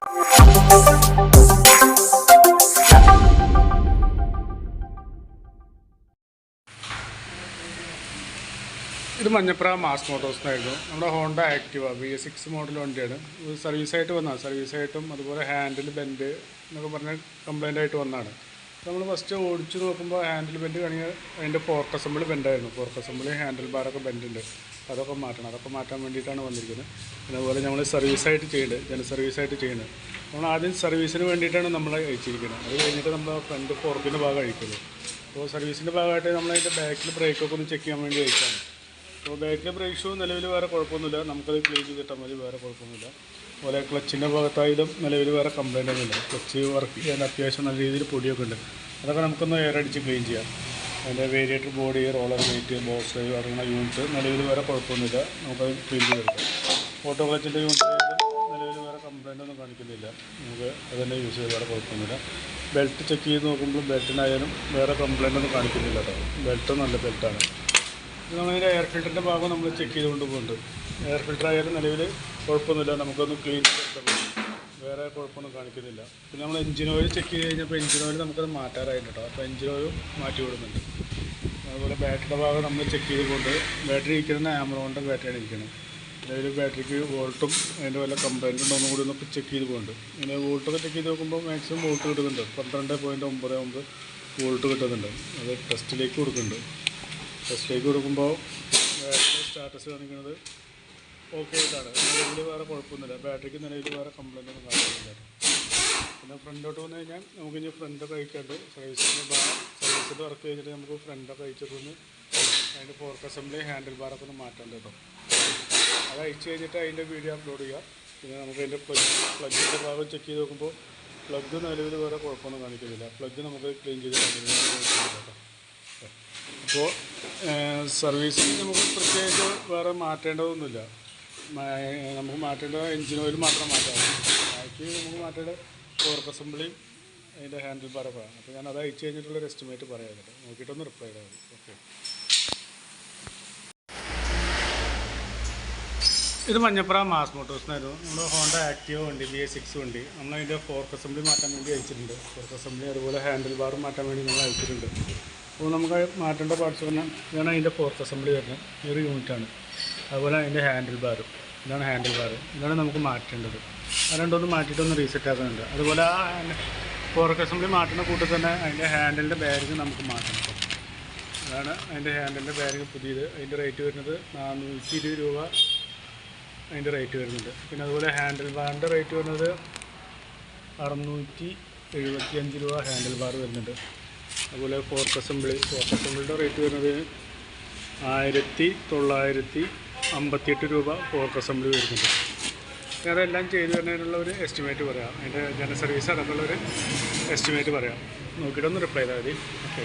ഇത് മഞ്ഞപ്ര മാസ് മോട്ടോഴ്സിനായിരുന്നു. നമ്മുടെ Honda Activa VS6 model വണ്ടിയാണ്. സർവീസായിട്ട് വന്നതാണ്. സർവീസായിട്ടും അതുപോലെ ഹാൻഡിൽ ബെൻഡ് എന്നൊക്കെ പറഞ്ഞ കംപ്ലൈൻ്റ് ആയിട്ട് വന്നതാണ്. നമ്മൾ ഫസ്റ്റ് ഓടിച്ച് നോക്കുമ്പോൾ ഹാൻഡിൽ ബെൻഡ് കാണിക്കുക അതിൻ്റെ ഫോർക്ക് അസംബിളി ബെൻഡായിരുന്നു. ഫോർക്ക് അസംബിളി ഹാൻഡിൽ ബാറൊക്കെ ബെൻഡുണ്ട്. അതൊക്കെ മാറ്റണം. അതൊക്കെ മാറ്റാൻ വേണ്ടിയിട്ടാണ് വന്നിരിക്കുന്നത്. പിന്നെ അതുപോലെ നമ്മൾ സർവീസായിട്ട് ചെയ്യുന്നുണ്ട്, ജന സർവീസായിട്ട് ചെയ്യുന്നത്. നമ്മൾ ആദ്യം സർവീസിന് വേണ്ടിയിട്ടാണ് നമ്മൾ അയച്ചിരിക്കുന്നത്. അത് കഴിഞ്ഞിട്ട് നമ്മൾ ഫ്രണ്ട് ഫോർക്കിൻ്റെ ഭാഗം അയക്കുള്ളൂ. അപ്പോൾ സർവീസിൻ്റെ ഭാഗമായിട്ട് നമ്മളതിൻ്റെ ബാക്കിൽ ബ്രേക്കൊക്കെ ഒന്ന് ചെക്ക് ചെയ്യാൻ വേണ്ടി അയച്ചാണ്. അപ്പോൾ ബാക്കിലെ ബ്രേക്ക് ഷൂ നിലവിൽ വേറെ കുഴപ്പമൊന്നുമില്ല. നമുക്കത് ക്ലീൻ ചെയ്തിട്ടാൽ മതി, വേറെ കുഴപ്പമൊന്നുമില്ല. അതുപോലെ ക്ലച്ചിൻ്റെ ഭാഗത്തായാലും നിലവിൽ വേറെ കംപ്ലൈൻ്റ് ഒന്നുമില്ല. ക്ലച്ച് വർക്ക് ചെയ്യാൻ അത്യാവശ്യം നല്ല രീതിയിൽ പൊടിയൊക്കെ ഉണ്ട്. അതൊക്കെ നമുക്കൊന്ന് എയർ അടിച്ച് ക്ലീൻ ചെയ്യാം. അതിൻ്റെ variator body, roller weight, box drive അടങ്ങുന്ന യൂണിറ്റ് നിലവിൽ വേറെ കുഴപ്പമൊന്നുമില്ല. നമുക്കത് ക്ലീൻ ചെയ്തെടുക്കാം. ഓട്ടോ ക്ലച്ചിൻ്റെ യൂണിറ്റ് നിലവിൽ വേറെ കംപ്ലൈൻ്റ് ഒന്നും കാണിക്കുന്നില്ല. നമുക്ക് അതുതന്നെ യൂസ് ചെയ്ത് വേറെ കുഴപ്പമൊന്നുമില്ല. ബെൽറ്റ് ചെക്ക് ചെയ്ത് നോക്കുമ്പോൾ ബെൽറ്റിനായാലും വേറെ കംപ്ലൈൻ്റ് ഒന്നും കാണിക്കുന്നില്ല കേട്ടോ. ബെൽറ്റ് നല്ല ബെൽറ്റാണ്. ഇത് നമ്മളതിൻ്റെ എയർ ഫിൽറ്ററിൻ്റെ ഭാഗം നമ്മൾ ചെക്ക് ചെയ്തുകൊണ്ട് പോകുന്നുണ്ട്. എയർ ഫിൽറ്റർ ആയാലും നിലവിൽ കുഴപ്പമൊന്നുമില്ല. നമുക്കൊന്ന് ക്ലീൻ ചെയ്തെടുക്കാൻ വേറെ കുഴപ്പമൊന്നും കാണിക്കുന്നില്ല. പിന്നെ നമ്മൾ എഞ്ചിൻ ഓയിൽ ചെക്ക് ചെയ്ത് കഴിഞ്ഞപ്പോൾ എഞ്ചിൻ ഓയിൽ നമുക്കത് മാറ്റാറായിട്ട് കേട്ടോ. അപ്പോൾ എഞ്ചിൻ ഓയിൽ മാറ്റി വിടുന്നുണ്ട്. അതുപോലെ ബാറ്ററിയുടെ ഭാഗം നമ്മൾ ചെക്ക് ചെയ്തുകൊണ്ട് ബാറ്ററി ഇരിക്കുന്ന ആമറോണിൻ്റെ ബാറ്ററിയാണ് ഇരിക്കുന്നത്. നിലവിൽ ബാറ്ററിക്ക് വോൾട്ടും അതിൻ്റെ വല്ല കംപ്ലൈൻറ്റ് ഉണ്ടോ എന്നും കൂടി ഒന്ന് ചെക്ക് ചെയ്ത് പോകുന്നുണ്ട്. ഇങ്ങനെ വോൾട്ടൊക്കെ ചെക്ക് ചെയ്ത് നോക്കുമ്പോൾ മാക്സിമം വോൾട്ട് കിട്ടുന്നുണ്ട്. 12.99 വോൾട്ട് കിട്ടുന്നുണ്ട്. അത് ടെസ്റ്റിലേക്ക് കൊടുക്കുന്നുണ്ട്. ടെസ്റ്റിലേക്ക് കൊടുക്കുമ്പോൾ ബാറ്ററി സ്റ്റാറ്റസ് കാണിക്കുന്നത് ഓക്കെ ആയിട്ടാണ്. നിലവിൽ വേറെ കുഴപ്പമൊന്നുമില്ല. ബാറ്ററിക്ക് നിലവിൽ വേറെ കംപ്ലൈൻ്റ് ഒന്നും കാണിക്കുന്നില്ല. പിന്നെ ഫ്രണ്ടോട്ട് വന്നു കഴിഞ്ഞാൽ നമുക്ക് ഇനി ഫ്രണ്ടൊക്കെ അയക്കാണ്ട് സർവീസിൻ്റെ വർക്ക് കഴിഞ്ഞിട്ട് നമുക്ക് ഫ്രണ്ടൊക്കെ അയച്ചിട്ടൊന്ന് അതിൻ്റെ ഫോർക്ക് അസംബ്ലി ഹാൻഡിൽ ബാറൊക്കെ ഒന്ന് മാറ്റാണ്ട് കേട്ടോ. അത് അയച്ചു കഴിഞ്ഞിട്ട് അതിൻ്റെ വീഡിയോ അപ്ലോഡ് ചെയ്യുക. പിന്നെ നമുക്ക് അതിൻ്റെ പ്ലഗിൻ്റെ ഭാഗം ചെക്ക് ചെയ്ത് നോക്കുമ്പോൾ പ്ലഗ് നിലവിൽ വേറെ കുഴപ്പമൊന്നും കാണിക്കുന്നില്ല. പ്ലഗ് നമുക്ക് ക്ലീൻ ചെയ്ത് കേട്ടോ. അപ്പോൾ സർവീസിന് നമുക്ക് പ്രത്യേകിച്ച് വേറെ മാറ്റേണ്ടതൊന്നുമില്ല. നമുക്ക് മാറ്റേണ്ട എഞ്ചിൻ ഓയിൽ മാത്രം മാറ്റാം. ബാക്കി നമുക്ക് മാറ്റേണ്ട ഫോർക്ക് അസംബ്ലിയും അതിൻ്റെ ഹാൻഡിൽ ബാറൊക്കെ വേണം. അപ്പോൾ ഞാൻ അത് അയച്ചു കഴിഞ്ഞിട്ടുള്ളൊരു എസ്റ്റിമേറ്റ് പറയാം. കേട്ടോ, നോക്കിയിട്ടൊന്ന് റിപ്ലൈ ചെയ്താൽ മതി. ഓക്കെ. ഇത് മഞ്ഞപ്ര മാസ് മോട്ടോഴ്സിനായിരുന്നു. നമ്മൾ ഹോണ്ട ആക്റ്റീവ വണ്ടി VS6 വണ്ടി നമ്മളതിൻ്റെ ഫോർക്ക് അസംബ്ലി മാറ്റാൻ വേണ്ടി അയച്ചിട്ടുണ്ട്. ഫോർക്ക് അസംബ്ലി അതുപോലെ ഹാൻഡിൽ ബാറും മാറ്റാൻ വേണ്ടി നമ്മൾ അയച്ചിട്ടുണ്ട്. അപ്പോൾ നമുക്ക് മാറ്റേണ്ട പാർട്സ് പറഞ്ഞാൽ ഇതാണ് അതിൻ്റെ ഫോർക്ക് അസംബ്ലി വരുന്നത്. ഈ ഒരു യൂണിറ്റാണ്. അതുപോലെ അതിൻ്റെ ഹാൻഡിൽ ബാറും ഇതാണ് ഹാൻഡിൽ ബാർ. ഇതാണ് നമുക്ക് മാറ്റേണ്ടത്. അത് രണ്ടൊന്ന് മാറ്റിയിട്ടൊന്ന് റീസെറ്റ് ആക്കുന്നുണ്ട്. അതുപോലെ ആ ഫോർക്ക് അസംബ്ലി മാറ്റുന്ന കൂട്ടത്തിൽ തന്നെ അതിൻ്റെ ഹാൻഡിലിൻ്റെ ബാരിങ് നമുക്ക് മാറ്റണം. അതാണ് അതിൻ്റെ ഹാൻഡിലിൻ്റെ ബാരിങ് പുതിയത്. അതിൻ്റെ റേറ്റ് വരുന്നത് 420 രൂപ അതിൻ്റെ റേറ്റ് വരുന്നുണ്ട്. പിന്നെ അതുപോലെ ഹാൻഡിൽ ബാറിൻ്റെ റേറ്റ് വരുന്നത് 675 രൂപ ഹാൻഡിൽ ബാർ വരുന്നുണ്ട്. അതുപോലെ ഫോർക്ക് അസംബ്ലിയുടെ റേറ്റ് വരുന്നത് 1958 രൂപ ഫോർക്ക് അസംബ്ലി വരുന്നുണ്ട്. അതെല്ലാം ചെയ്തു വരുന്നതിനുള്ള ഒരു എസ്റ്റിമേറ്റ് പറയാം. അതിൻ്റെ ജന സർവീസ് അടക്കമുള്ളൊരു എസ്റ്റിമേറ്റ് പറയാം. നോക്കിയിട്ടൊന്ന് റിപ്ലൈ ചെയ്താൽ മതി. ഓക്കെ.